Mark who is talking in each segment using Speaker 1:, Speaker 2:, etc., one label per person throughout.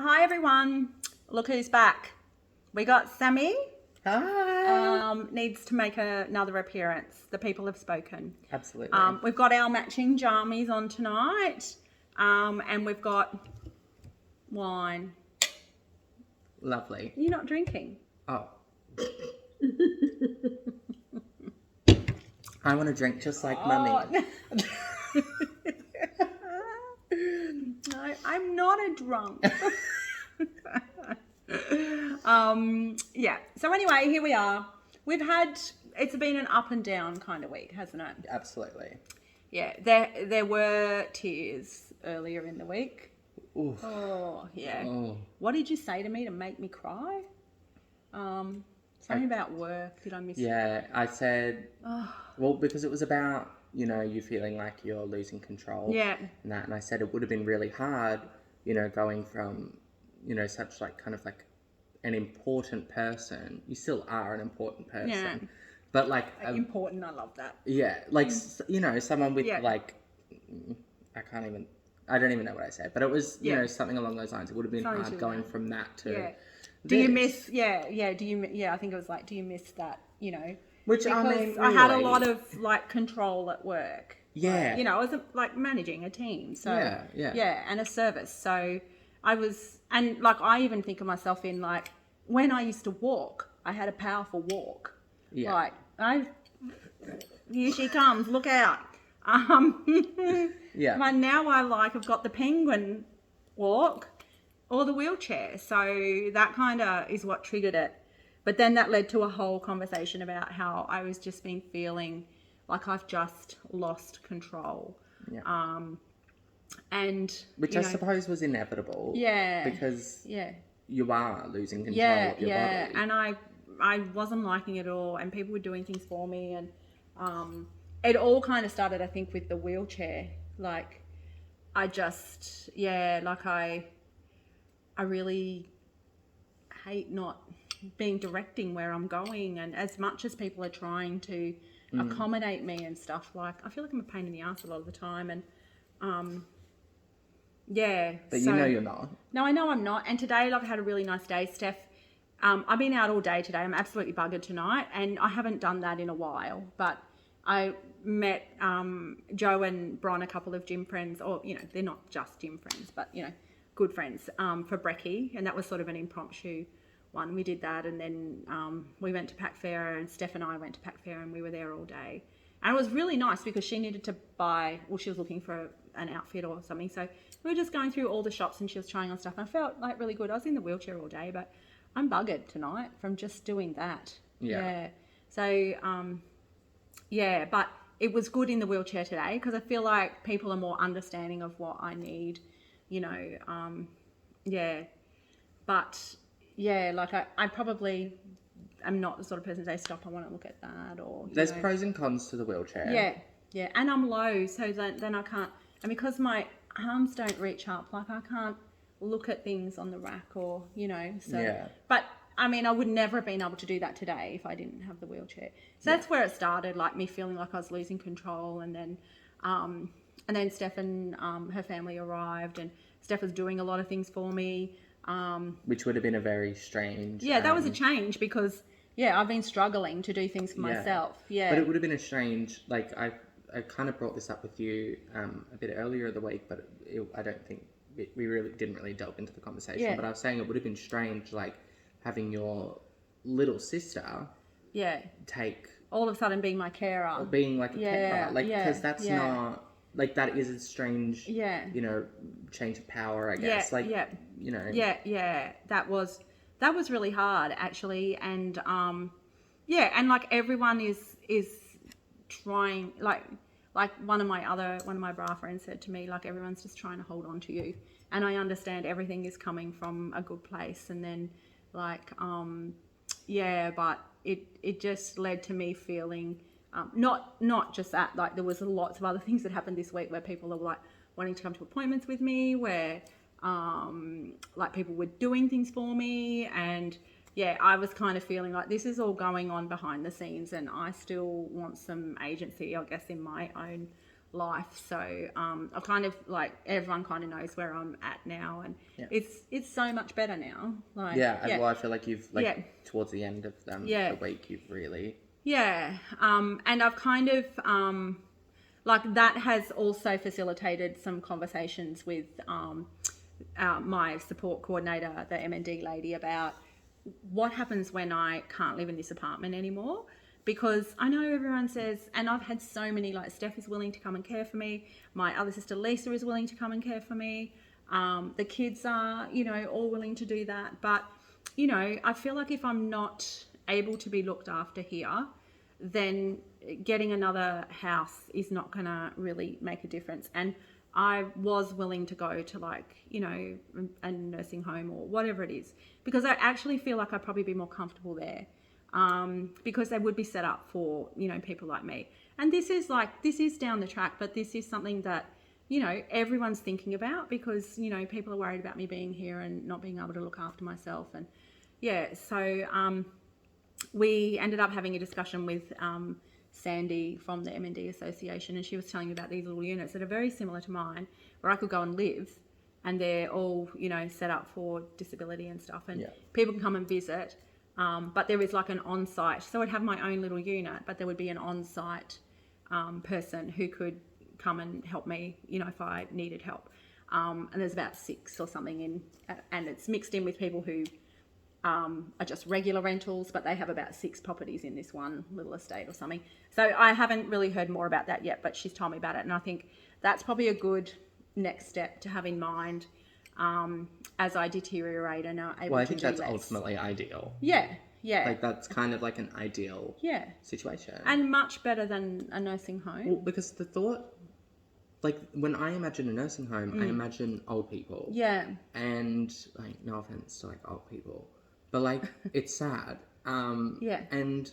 Speaker 1: Hi everyone. Look who's back. We got Sammy.
Speaker 2: Hi.
Speaker 1: Needs to make another appearance. The people have spoken.
Speaker 2: Absolutely.
Speaker 1: We've got our matching jammies on tonight. And we've got wine.
Speaker 2: Lovely.
Speaker 1: You're not drinking?
Speaker 2: Oh. I want to drink just like Mummy.
Speaker 1: No, I'm not a drunk. Yeah. So anyway, here we are. It's been an up and down kind of week, hasn't it?
Speaker 2: Absolutely.
Speaker 1: Yeah. There were tears earlier in the week.
Speaker 2: Oof.
Speaker 1: Oh, yeah.
Speaker 2: Oh.
Speaker 1: What did you say to me to make me cry? Something about work. Did I miss?
Speaker 2: Yeah, I said, well, because it was about, you feeling like you're losing control.
Speaker 1: Yeah.
Speaker 2: And I said it would have been really hard, going from, such like kind of like an important person. You still are an important person.
Speaker 1: Yeah.
Speaker 2: But like...
Speaker 1: important, I love that.
Speaker 2: Yeah, like, someone with like... I don't even know what I said, but it was, something along those lines. It would have been hard going from that to...
Speaker 1: Yeah. Do you miss, I think it was like, do you miss that,
Speaker 2: Which,
Speaker 1: because
Speaker 2: I mean, really,
Speaker 1: I had a lot of, like, control at work.
Speaker 2: Yeah.
Speaker 1: Like, I was, like, managing a team. So,
Speaker 2: yeah.
Speaker 1: And a service. So, I was, and, like, I even think of myself in, like, when I used to walk, I had a powerful walk.
Speaker 2: Yeah.
Speaker 1: Like, here she comes, look out.
Speaker 2: Yeah.
Speaker 1: But now I've got the penguin walk or the wheelchair. So that kind of is what triggered it. But then that led to a whole conversation about how I was just been feeling like I've just lost control.
Speaker 2: Yeah.
Speaker 1: And
Speaker 2: which I suppose was inevitable.
Speaker 1: Yeah.
Speaker 2: Because you are losing control of your body.
Speaker 1: And I wasn't liking it at all, and people were doing things for me, and it all kind of started, I think, with the wheelchair. Like, I just, I really hate not being directing where I'm going, and as much as people are trying to accommodate me and stuff, like, I feel like I'm a pain in the ass a lot of the time, and
Speaker 2: But so, you're not.
Speaker 1: No, I know I'm not. And today, like, I had a really nice day, Steph. I've been out all day today. I'm absolutely buggered tonight, and I haven't done that in a while, but I met Joe and Bron, a couple of gym friends, or, they're not just gym friends, but, good friends, for brekkie, and that was sort of an impromptu one. We did that, and then we went to Pack Fair, and Steph and I went to Pack Fair, and we were there all day. And it was really nice because she needed to she was looking for an outfit or something, so we were just going through all the shops, and she was trying on stuff, and I felt like really good. I was in the wheelchair all day, but I'm buggered tonight from just doing that. Yeah. So, but it was good in the wheelchair today because I feel like people are more understanding of what I need, But, like I probably am not the sort of person to say, stop, I want to look at that, or...
Speaker 2: There's pros and cons to the wheelchair.
Speaker 1: Yeah. And I'm low, so then I can't... And because my arms don't reach up, like, I can't look at things on the rack or, so...
Speaker 2: Yeah.
Speaker 1: But, I mean, I would never have been able to do that today if I didn't have the wheelchair. So that's where it started, like, me feeling like I was losing control, and then Steph and her family arrived, and Steph was doing a lot of things for me.
Speaker 2: Which would have been a very strange...
Speaker 1: Yeah, that was a change because, I've been struggling to do things for myself. Yeah.
Speaker 2: But it would have been a strange... Like, I kind of brought this up with you a bit earlier in the week, but I don't think... We really didn't really delve into the conversation. Yeah. But I was saying it would have been strange, like, having your little sister...
Speaker 1: Yeah.
Speaker 2: Take...
Speaker 1: All of a sudden being my carer.
Speaker 2: Or being like a carer. Like, because that's not... Like, that is a strange, change of power, I guess.
Speaker 1: Yeah. That was really hard, actually. And, and like everyone is trying, like one of my bra friends said to me, like, everyone's just trying to hold on to you. And I understand everything is coming from a good place. And then, like, but it just led to me feeling... not just that, like, there was lots of other things that happened this week where people are, like, wanting to come to appointments with me, where, like, people were doing things for me, and, I was kind of feeling like this is all going on behind the scenes, and I still want some agency, I guess, in my own life. So I kind of like everyone kind of knows where I'm at now, and it's so much better now. Like
Speaker 2: well, I feel like you've towards the end of the week, you've really
Speaker 1: and I've kind of like that has also facilitated some conversations with my support coordinator, the MND lady, about what happens when I can't live in this apartment anymore. Because I know everyone says, and I've had so many, like Steph is willing to come and care for me. My other sister Lisa is willing to come and care for me. The kids are, all willing to do that. But, I feel like if I'm not able to be looked after here, then getting another house is not going to really make a difference. And I was willing to go to a nursing home or whatever it is, because I actually feel like I'd probably be more comfortable there. Because they would be set up for, people like me. And this is down the track, but this is something that, everyone's thinking about, because, people are worried about me being here and not being able to look after myself. And so we ended up having a discussion with Sandy from the MND Association, and she was telling me about these little units that are very similar to mine, where I could go and live, and they're all, set up for disability and stuff, and people can come and visit. But there is like an on-site, so I'd have my own little unit, but there would be an on-site person who could come and help me, if I needed help. And there's about 6 or something in, and it's mixed in with people who are just regular rentals, but they have about 6 properties in this one little estate or something. So I haven't really heard more about that yet, but she's told me about it, and I think that's probably a good next step to have in mind. As I deteriorate and are able to do less.
Speaker 2: Well, I think that's ultimately ideal.
Speaker 1: Yeah.
Speaker 2: Like, that's kind of like an ideal situation.
Speaker 1: And much better than a nursing home.
Speaker 2: Well, because the thought, like, when I imagine a nursing home, I imagine old people.
Speaker 1: Yeah.
Speaker 2: And, like, no offense to, like, old people, but, like, it's sad. And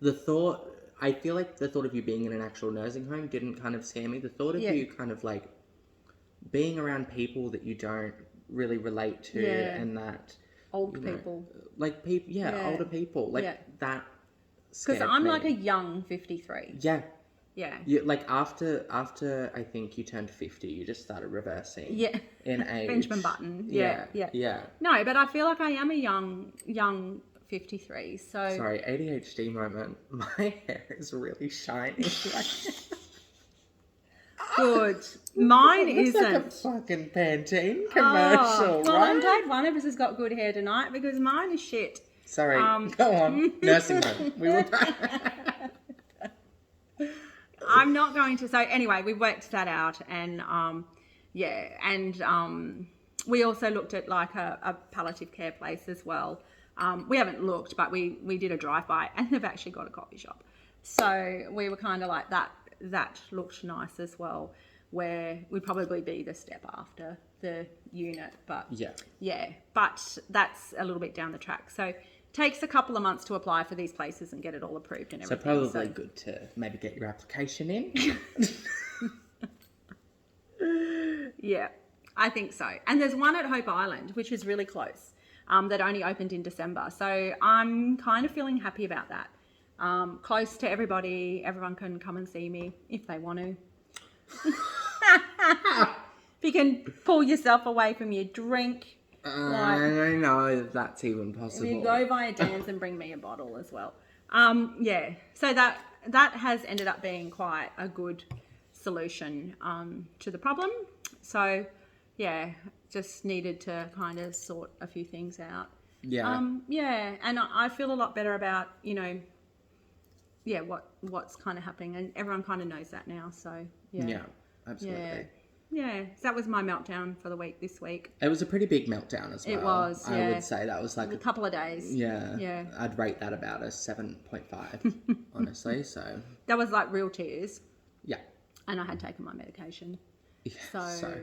Speaker 2: the thought, I feel like the thought of you being in an actual nursing home didn't kind of scare me. The thought of you kind of, like, being around people that you don't really relate to and that
Speaker 1: old people,
Speaker 2: like people older people, like that,
Speaker 1: because I'm like a young 53.
Speaker 2: You, like after I think you turned 50, you just started reversing in age.
Speaker 1: Benjamin Button. Yeah. No, but I feel like I am a young 53. So
Speaker 2: sorry, ADHD moment. My hair is really shiny.
Speaker 1: Good. Mine isn't.
Speaker 2: Like a fucking Pantene commercial,
Speaker 1: well,
Speaker 2: right?
Speaker 1: I'm glad one of us has got good hair tonight, because mine is shit.
Speaker 2: Sorry, go on. Nursing home. We will.
Speaker 1: I'm not going to. So anyway, we worked that out, and we also looked at like a palliative care place as well. We haven't looked, but we did a drive-by, and they've actually got a coffee shop. So we were kind of like that. That looked nice as well, where we'd probably be the step after the unit, but but that's a little bit down the track. So it takes a couple of months to apply for these places and get it all approved and everything.
Speaker 2: So probably good to maybe get your application in.
Speaker 1: Yeah, I think so. And there's one at Hope Island, which is really close, that only opened in December. So I'm kind of feeling happy about that. Close to everybody. Everyone can come and see me if they want to. If you can pull yourself away from your drink.
Speaker 2: I don't know if that's even possible.
Speaker 1: If you go via Dan's and bring me a bottle as well. So that has ended up being quite a good solution to the problem. So just needed to kind of sort a few things out. And I feel a lot better about what's kind of happening, and everyone kind of knows that now. So
Speaker 2: absolutely.
Speaker 1: So that was my meltdown for the week this week.
Speaker 2: It was a pretty big meltdown as well.
Speaker 1: It was.
Speaker 2: I would say that was like
Speaker 1: a couple of days.
Speaker 2: Yeah. I'd rate that about a 7.5, honestly. So
Speaker 1: that was like real tears.
Speaker 2: Yeah.
Speaker 1: And I had taken my medication.
Speaker 2: Yeah,
Speaker 1: so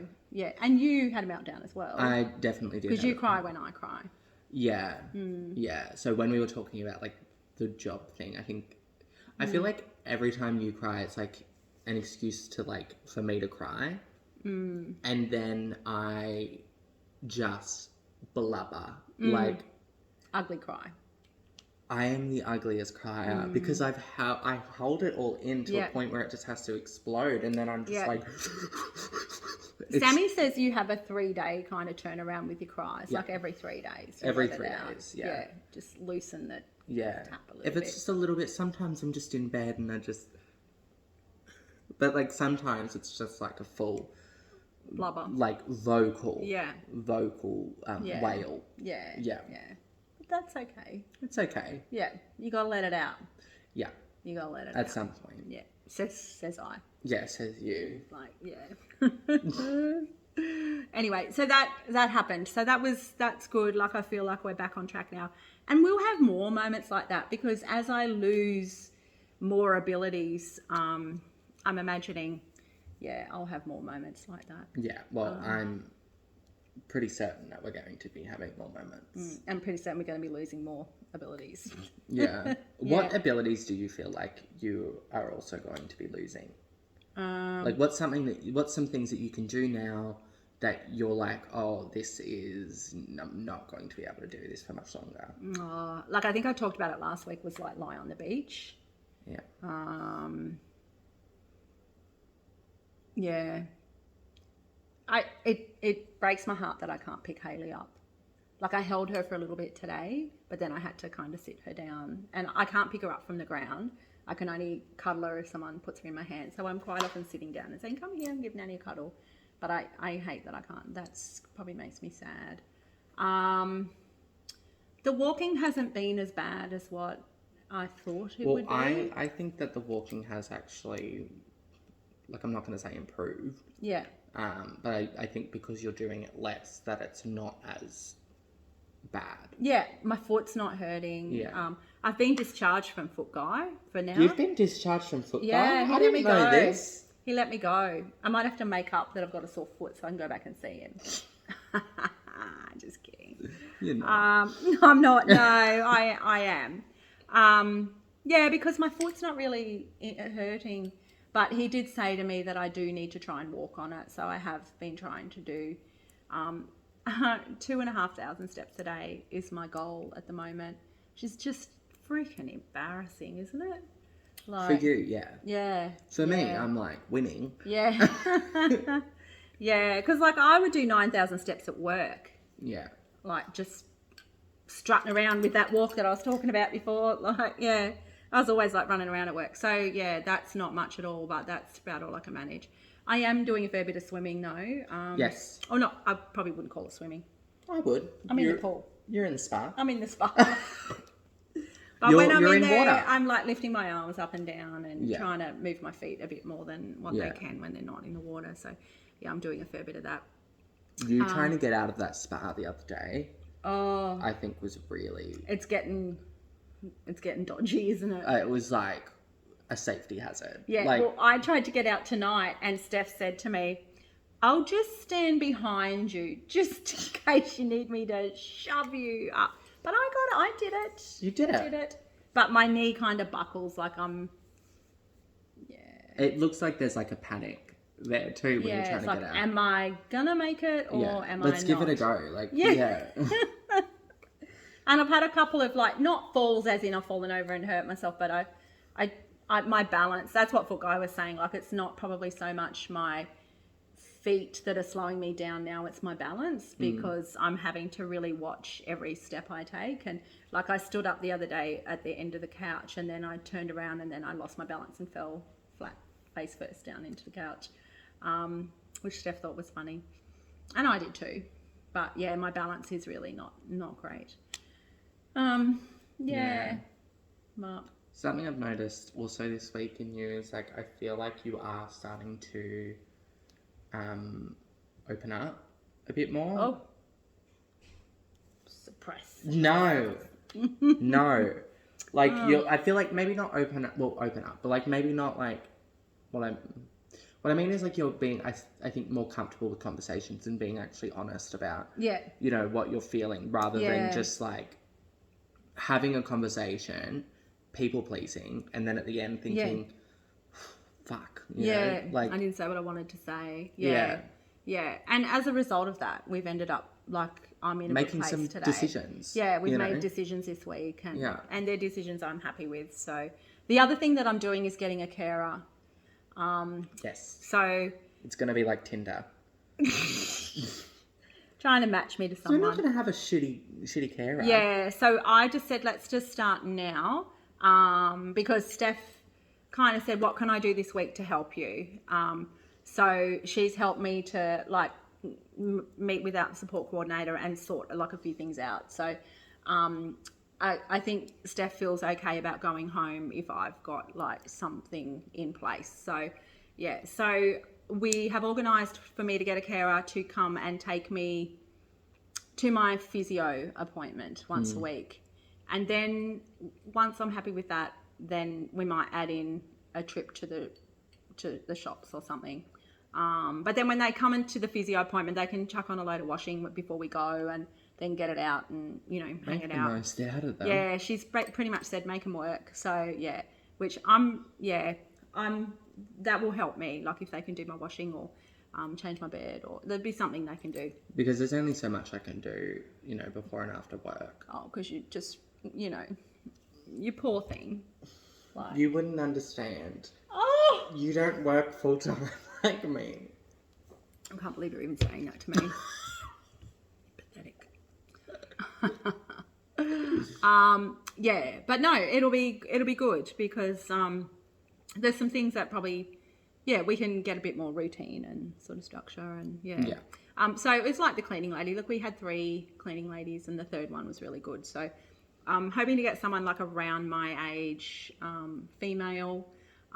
Speaker 1: and you had a meltdown as well.
Speaker 2: I definitely did.
Speaker 1: Because you cry when I cry.
Speaker 2: Yeah. Yeah. So when we were talking about like the job thing, I feel like every time you cry, it's like an excuse to like for me to cry, and then I just blubber like
Speaker 1: ugly cry.
Speaker 2: I am the ugliest crier because I hold it all in to a point where it just has to explode, and then I'm just like.
Speaker 1: Sammy says you have a 3-day kind of turnaround with your cries, like every 3 days.
Speaker 2: Every 3 days,
Speaker 1: Yeah, just loosen the tap a little
Speaker 2: if it's just a little bit, sometimes I'm just in bed and I just. But like sometimes it's just like a full.
Speaker 1: Blubber.
Speaker 2: Like vocal.
Speaker 1: Yeah.
Speaker 2: Vocal wail.
Speaker 1: Yeah.
Speaker 2: Yeah.
Speaker 1: Yeah. But that's okay.
Speaker 2: It's okay.
Speaker 1: Yeah. You gotta let it out.
Speaker 2: Yeah.
Speaker 1: You gotta let it out.
Speaker 2: At some point.
Speaker 1: Yeah. Says I.
Speaker 2: Yeah, says you.
Speaker 1: Like, yeah. Anyway, so that happened. So that's good. Like, I feel like we're back on track now. And we'll have more moments like that because as I lose more abilities, I'm imagining, I'll have more moments like that.
Speaker 2: Yeah, well, I'm pretty certain that we're going to be having more moments.
Speaker 1: I'm pretty certain we're going to be losing more abilities.
Speaker 2: Yeah. What abilities do you feel like you are also going to be losing? Like, what's some things that you can do now that you're like, oh, I'm not going to be able to do this for much longer?
Speaker 1: Like, I think I talked about it last week, was like lie on the beach.
Speaker 2: Yeah.
Speaker 1: Yeah. It breaks my heart that I can't pick Hayley up. Like, I held her for a little bit today, but then I had to kind of sit her down. And I can't pick her up from the ground. I can only cuddle her if someone puts her in my hand. So I'm quite often sitting down and saying, come here and give Nanny a cuddle. But I hate that I can't. That's probably makes me sad. The walking hasn't been as bad as what I thought it would be.
Speaker 2: Well, I think that the walking has actually, like, I'm not going to say improved.
Speaker 1: Yeah.
Speaker 2: But I think because you're doing it less, that it's not as bad.
Speaker 1: Yeah, my foot's not hurting.
Speaker 2: Yeah.
Speaker 1: I've been discharged from Foot Guy for now.
Speaker 2: You've been discharged from Foot Guy?
Speaker 1: Yeah, he
Speaker 2: I
Speaker 1: let me
Speaker 2: didn't know
Speaker 1: go.
Speaker 2: this.
Speaker 1: He let me go. I might have to make up that I've got a sore foot so I can go back and see him. Just kidding.
Speaker 2: You're not.
Speaker 1: I'm not. No, I am. Yeah, because my foot's not really hurting. But he did say to me that I do need to try and walk on it. So I have been trying to do 2,500 steps a day is my goal at the moment, which is just freaking embarrassing, isn't it? Like,
Speaker 2: for you, yeah.
Speaker 1: Yeah.
Speaker 2: For me, I'm like winning.
Speaker 1: Yeah. Yeah, because like I would do 9,000 steps at work.
Speaker 2: Yeah.
Speaker 1: Like just strutting around with that walk that I was talking about before. Like, yeah, I was always like running around at work. So yeah, that's not much at all, but that's about all I can manage. I am doing a fair bit of swimming though.
Speaker 2: Yes.
Speaker 1: Oh no, I probably wouldn't call it swimming.
Speaker 2: I would.
Speaker 1: I'm in the pool.
Speaker 2: You're in the spa.
Speaker 1: I'm in the spa. But when I'm
Speaker 2: you're
Speaker 1: in there,
Speaker 2: water.
Speaker 1: I'm like lifting my arms up and down and
Speaker 2: Yeah.
Speaker 1: trying to move my feet a bit more than what they can when they're not in the water. So yeah, I'm doing a fair bit of that.
Speaker 2: You trying to get out of that spa the other day,
Speaker 1: Oh,
Speaker 2: I think was really...
Speaker 1: it's getting dodgy, isn't it?
Speaker 2: It was like a safety hazard.
Speaker 1: Yeah,
Speaker 2: Like,
Speaker 1: well, I tried to get out tonight and Steph said to me, I'll just stand behind you just in case you need me to shove you up. But I got it. I did it.
Speaker 2: You did it.
Speaker 1: I did it. But my knee kind of buckles like
Speaker 2: it looks like there's like a panic there too when you're trying
Speaker 1: it's
Speaker 2: to
Speaker 1: like,
Speaker 2: get out.
Speaker 1: am I gonna make it or am
Speaker 2: Let's
Speaker 1: I
Speaker 2: give
Speaker 1: not?
Speaker 2: it a go. Like,
Speaker 1: Yeah. And I've had a couple of like, not falls as in I've fallen over and hurt myself, but I my balance, that's what Foot Guy was saying. Like, it's not probably so much my feet that are slowing me down now, it's my balance, because I'm having to really watch every step I take. And like, I stood up the other day at the end of the couch and then I turned around and then I lost my balance and fell flat face first down into the couch, which Steph thought was funny. And I did too. But yeah, my balance is really not great. But
Speaker 2: Something I've noticed also this week in you is like, I feel like you are starting to open up a bit more.
Speaker 1: oh, suppress.
Speaker 2: No. No. Like, I feel like maybe not open up, but like maybe not like, what I mean is like you're being, I think, more comfortable with conversations and being actually honest about, you know, what you're feeling, rather than just like having a conversation, people pleasing, and then at the end thinking, fuck, you know? Like,
Speaker 1: I didn't say what I wanted to say. Yeah. And as a result of that, we've ended up like I'm in a
Speaker 2: making
Speaker 1: good place
Speaker 2: some
Speaker 1: today.
Speaker 2: decisions.
Speaker 1: Yeah, we've made decisions this week, and
Speaker 2: Yeah.
Speaker 1: and they're decisions I'm happy with. So the other thing that I'm doing is getting a carer.
Speaker 2: Yes.
Speaker 1: So
Speaker 2: It's going to be like Tinder.
Speaker 1: trying to match me to
Speaker 2: So
Speaker 1: someone.
Speaker 2: we're not going to have a shitty carer.
Speaker 1: Yeah, so I just said, let's just start now, because Steph kind of said, what can I do this week to help you? So she's helped me to like meet with our support coordinator and sort like a few things out. So I think Steph feels okay about going home if I've got like something in place. So yeah, so we have organised for me to get a carer to come and take me to my physio appointment once a week. And then once I'm happy with that, then we might add in a trip to the shops or something. But then when they come into the physio appointment, they can chuck on a load of washing before we go and then get it out and, you know, hang it out.
Speaker 2: Make the most out of them.
Speaker 1: Yeah, she's pretty much said make them work. So yeah, which that will help me. Like if they can do my washing or change my bed, or there'd be something they can do.
Speaker 2: Because there's only so much I can do, you know, before and after work.
Speaker 1: Oh, because you just, you know, you poor thing. Like,
Speaker 2: You wouldn't understand.
Speaker 1: oh,
Speaker 2: You don't work full time like me.
Speaker 1: I can't believe you're even saying that to me. Pathetic. Yeah, but no, it'll be good because there's some things that probably, yeah, we can get a bit more routine and sort of structure and yeah. So it's like the cleaning lady. Look, we had 3 cleaning ladies and the third one was really good. So I'm hoping to get someone like around my age, female.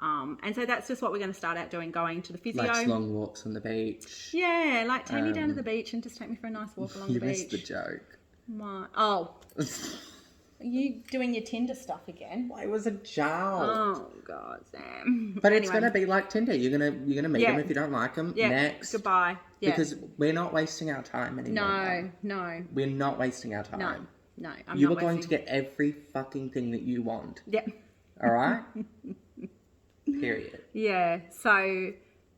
Speaker 1: And so that's just what we're going to start out doing, going to the physio.
Speaker 2: Like long walks on the beach.
Speaker 1: Yeah, like take me down to the beach and just take me for a nice walk along the beach.
Speaker 2: You missed the joke.
Speaker 1: My, oh. Are you doing your Tinder stuff again?
Speaker 2: Why was a joke?
Speaker 1: Oh God, Sam.
Speaker 2: But it's gonna be like Tinder. You're gonna meet them if you don't like them.
Speaker 1: Yeah.
Speaker 2: Next.
Speaker 1: Goodbye. Yeah.
Speaker 2: Because we're not wasting our time anymore.
Speaker 1: No.
Speaker 2: We're not wasting our time.
Speaker 1: No.
Speaker 2: You are going to get every fucking thing that you want.
Speaker 1: Yeah.
Speaker 2: All right. Period.
Speaker 1: Yeah. So I'm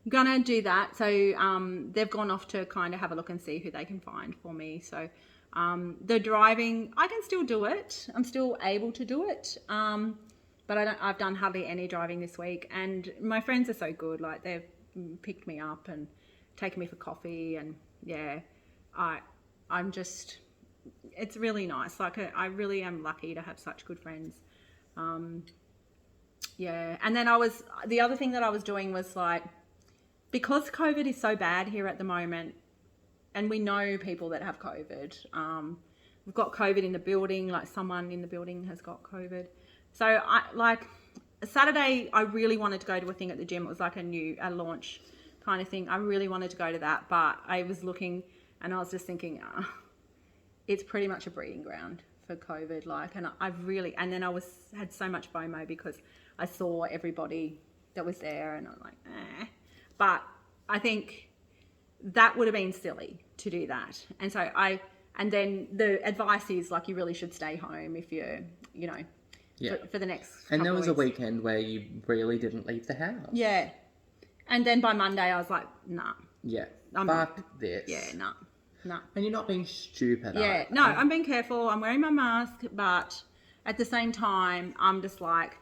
Speaker 1: gonna do that. So they've gone off to kind of have a look and see who they can find for me. So the driving, I can still do it. I'm still able to do it. But I've done hardly any driving this week, and my friends are so good. Like they've picked me up and taken me for coffee, and yeah, I'm just, it's really nice. Like I really am lucky to have such good friends. Yeah. And then the other thing that I was doing was like, because COVID is so bad here at the moment, and we know people that have COVID. We've got COVID in the building, like someone in the building has got COVID. So Saturday, I really wanted to go to a thing at the gym. It was like a launch kind of thing. I really wanted to go to that, but I was looking and I was just thinking, it's pretty much a breeding ground for COVID. And then I had so much FOMO because I saw everybody that was there and I'm like, eh. But I think that would have been silly to do that. And so and then the advice is like, you really should stay home if you're, you know, for the next couple
Speaker 2: And there was
Speaker 1: of
Speaker 2: a
Speaker 1: weeks.
Speaker 2: weekend where you really didn't leave the house.
Speaker 1: Yeah. And then by Monday I was like, nah.
Speaker 2: Yeah.
Speaker 1: I'm
Speaker 2: Fuck this.
Speaker 1: Yeah, nah.
Speaker 2: And you're not being stupid.
Speaker 1: Yeah, no, I'm being careful. I'm wearing my mask, but at the same time, I'm just like,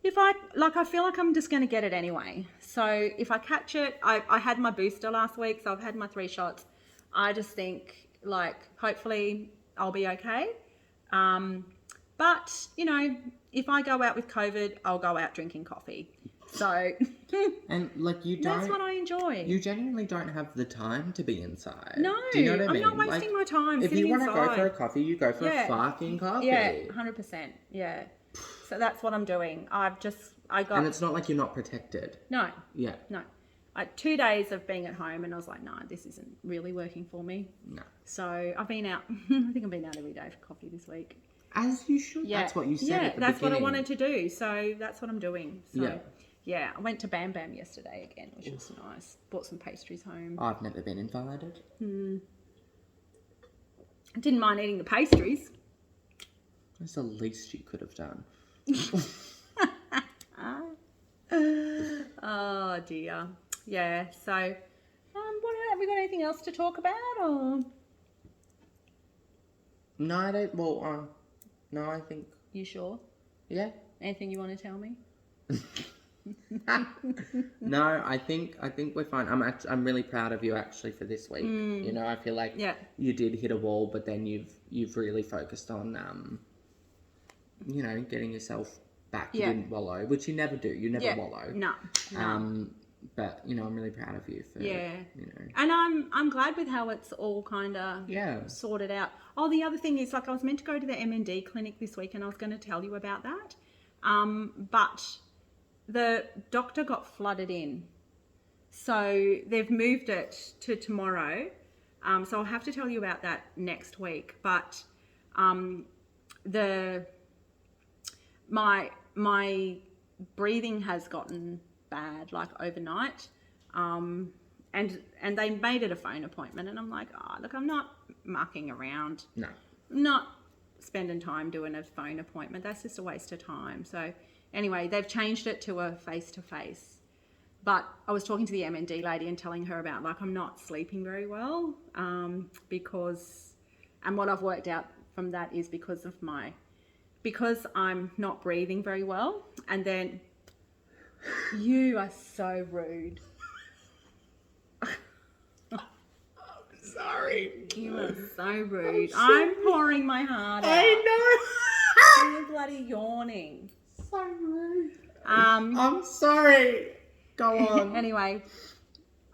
Speaker 1: I feel like I'm just going to get it anyway. So if I catch it, I had my booster last week, so I've had my 3 shots. I just think, like, hopefully I'll be okay. But, you know, if I go out with COVID, I'll go out drinking coffee. So
Speaker 2: and like you don't,
Speaker 1: that's what I enjoy.
Speaker 2: You genuinely don't have the time to be inside.
Speaker 1: No,
Speaker 2: do you know what I mean?
Speaker 1: I'm not wasting my time.
Speaker 2: If you
Speaker 1: want to
Speaker 2: go for a coffee, you go for a fucking coffee.
Speaker 1: Yeah, 100%. Yeah. So that's what I'm doing. I got.
Speaker 2: And it's not like you're not protected.
Speaker 1: No.
Speaker 2: Yeah.
Speaker 1: No. 2 days of being at home, and I was like, no, this isn't really working for me.
Speaker 2: No.
Speaker 1: So I've been out. I think I've been out every day for coffee this week.
Speaker 2: As you should. Yeah. That's what you said.
Speaker 1: Yeah, that's what I wanted to do. So that's what I'm doing. So,
Speaker 2: yeah.
Speaker 1: Yeah, I went to Bam Bam yesterday again, which was nice. Bought some pastries home.
Speaker 2: I've never been invited.
Speaker 1: I didn't mind eating the pastries.
Speaker 2: That's the least you could have done.
Speaker 1: Oh dear. Yeah. So, what have we got? Anything else to talk about? Or
Speaker 2: No, I don't. Well, no, I think.
Speaker 1: You sure?
Speaker 2: Yeah.
Speaker 1: Anything you want to tell me?
Speaker 2: No, I think we're fine. I'm really proud of you actually for this week. You know, I feel like you did hit a wall, but then you've really focused on you know, getting yourself back. You didn't wallow, which you never do. You never wallow.
Speaker 1: No.
Speaker 2: But you know, I'm really proud of you for you know.
Speaker 1: And I'm glad with how it's all kind of sorted out. Oh, the other thing is, like, I was meant to go to the MND clinic this week, and I was going to tell you about that. But the doctor got flooded in, so they've moved it to tomorrow. So I'll have to tell you about that next week. But my breathing has gotten bad, like overnight, and they made it a phone appointment, and I'm like, oh, look, I'm not mucking around.
Speaker 2: No.
Speaker 1: I'm not spending time doing a phone appointment. That's just a waste of time. So anyway, they've changed it to a face-to-face. But I was talking to the MND lady and telling her about, like, I'm not sleeping very well, because what I've worked out from that is because I'm not breathing very well. And then you are so rude.
Speaker 2: Sorry.
Speaker 1: You are so rude. I'm pouring my heart out.
Speaker 2: I know.
Speaker 1: You're bloody yawning.
Speaker 2: So rude.
Speaker 1: I'm
Speaker 2: sorry. Go on.
Speaker 1: Anyway,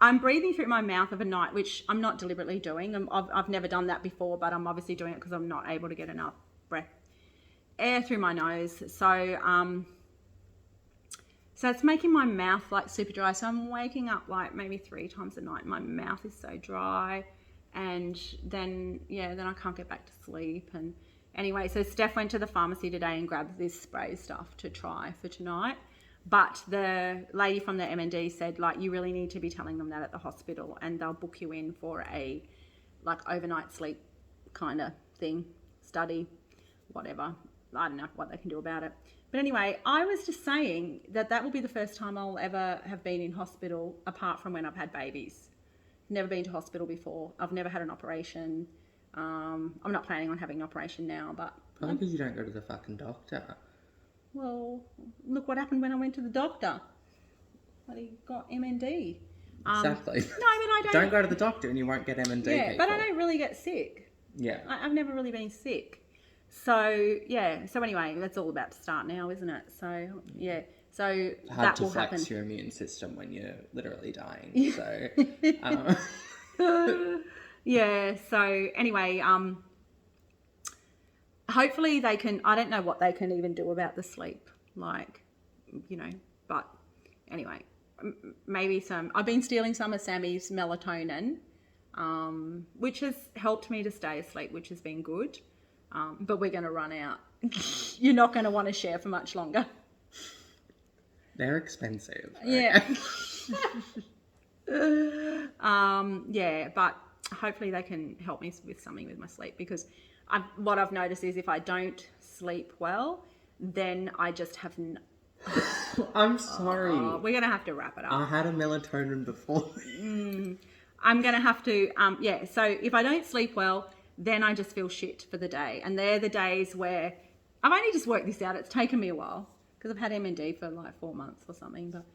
Speaker 1: I'm breathing through my mouth of a night, which I'm not deliberately doing. I've never done that before, but I'm obviously doing it because I'm not able to get enough air through my nose. So it's making my mouth like super dry. So I'm waking up like maybe 3 times a night. And my mouth is so dry, and then I can't get back to sleep. And anyway, so Steph went to the pharmacy today and grabbed this spray stuff to try for tonight. But the lady from the MND said, like, you really need to be telling them that at the hospital, and they'll book you in for a like overnight sleep kind of thing, study, whatever. I don't know what they can do about it. But anyway, I was just saying that will be the first time I'll ever have been in hospital apart from when I've had babies. Never been to hospital before. I've never had an operation. I'm not planning on having an operation now, but...
Speaker 2: Probably because you don't go to the fucking doctor.
Speaker 1: Well, look what happened when I went to the doctor. I got MND.
Speaker 2: Exactly.
Speaker 1: No, but I
Speaker 2: don't go to the doctor and you won't get MND.
Speaker 1: Yeah,
Speaker 2: people.
Speaker 1: but I don't really get sick.
Speaker 2: Yeah.
Speaker 1: I've never really been sick. So, yeah. So anyway, that's all about to start now, isn't it? So, yeah. So
Speaker 2: hard
Speaker 1: that will happen.
Speaker 2: to flex your immune system when you're literally dying. So,
Speaker 1: yeah. So anyway, hopefully they can, I don't know what they can even do about the sleep, like, you know, but anyway, maybe I've been stealing some of Sammy's melatonin, which has helped me to stay asleep, which has been good. But we're going to run out. You're not going to want to share for much longer.
Speaker 2: They're expensive. Right?
Speaker 1: Yeah. Yeah, but hopefully they can help me with something with my sleep, because what I've noticed is if I don't sleep well, then I just have
Speaker 2: I'm sorry.
Speaker 1: We're going to have to wrap it up.
Speaker 2: I had a melatonin before.
Speaker 1: I'm going to have to, so if I don't sleep well, then I just feel shit for the day. And they're the days where I've only just worked this out. It's taken me a while because I've had MND for like 4 months or something, but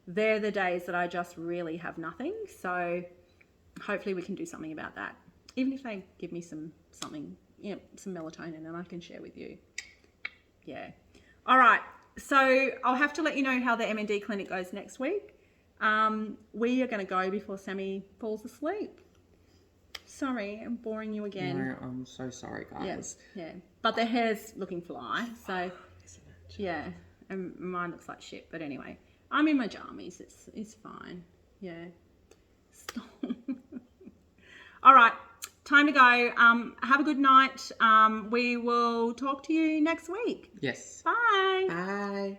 Speaker 1: they're the days that I just really have nothing. So hopefully we can do something about that. Even if they give me some melatonin, and I can share with you. Yeah. All right. So I'll have to let you know how the MND clinic goes next week. We are going to go before Sammy falls asleep. Sorry, I'm boring you again.
Speaker 2: No, I'm so sorry, guys.
Speaker 1: Yeah. But their hair's looking fly, so yeah. And mine looks like shit, but anyway, I'm in my jammies. It's fine. Yeah. Stop. All right, time to go. Have a good night. We will talk to you next week.
Speaker 2: Yes.
Speaker 1: Bye.
Speaker 2: Bye.